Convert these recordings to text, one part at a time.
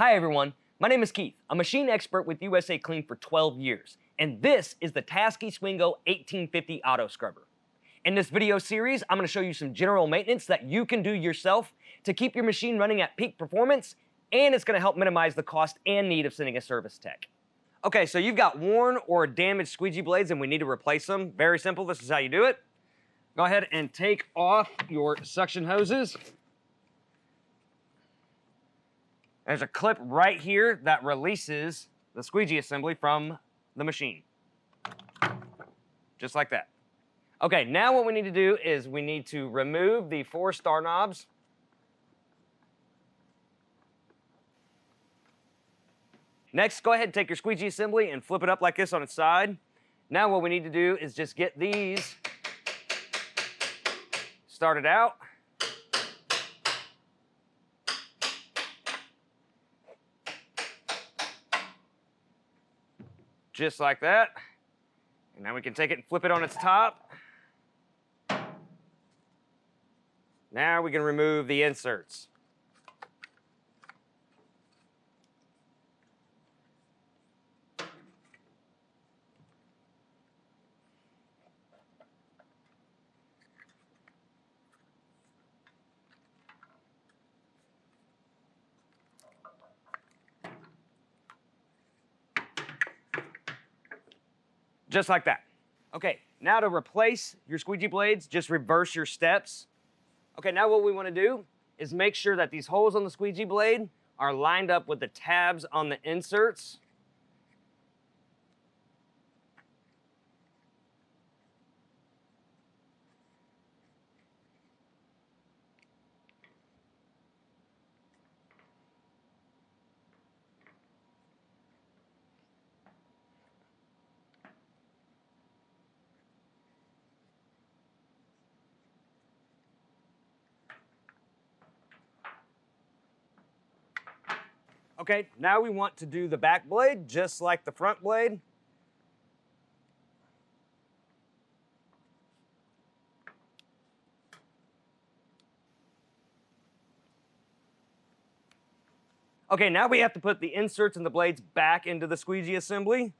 Hi everyone, my name is Keith. I'm a machine expert with USACLEAN for 12 years, and this is the Taski Swingo 1850 Auto Scrubber. In this video series, I'm going to show you some general maintenance that you can do yourself to keep your machine running at peak performance, and it's going to help minimize the cost and need of sending a service tech. Okay, so you've got worn or damaged squeegee blades and we need to replace them. Very simple, this is how you do it. Go ahead and take off your suction hoses. There's a clip right here that releases the squeegee assembly from the machine. Just like that. Okay, now what we need to do is we need to remove the 4 star knobs. Next, go ahead and take your squeegee assembly and flip it up like this on its side. Now what we need to do is just get these started out. Just like that. And now we can take it and flip it on its top. Now we can remove the inserts. Just like that. Okay, now to replace your squeegee blades, just reverse your steps. Okay, now what we want to do is make sure that these holes on the squeegee blade are lined up with the tabs on the inserts. Okay, now we want to do the back blade just like the front blade. Okay, now we have to put the inserts and the blades back into the squeegee assembly.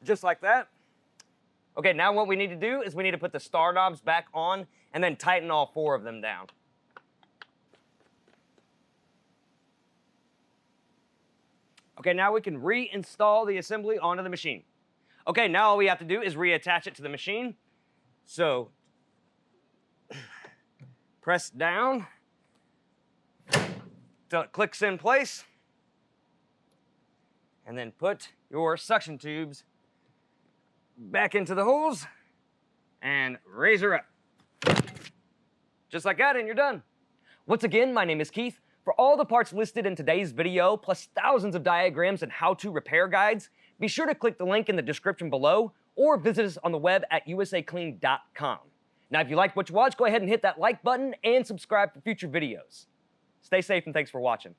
Just like that. Okay, now what we need to do is we need to put the star knobs back on and then tighten all 4 of them down. Okay, now we can reinstall the assembly onto the machine. Okay, now all we have to do is reattach it to the machine. So, press down till it clicks in place, and then put your suction tubes back into the holes and raise her up. Just like that, and you're done. Once again, my name is Keith. For all the parts listed in today's video, plus thousands of diagrams and how-to repair guides, be sure to click the link in the description below or visit us on the web at USACLEAN.com. Now, if you liked what you watched, go ahead and hit that like button and subscribe for future videos. Stay safe and thanks for watching.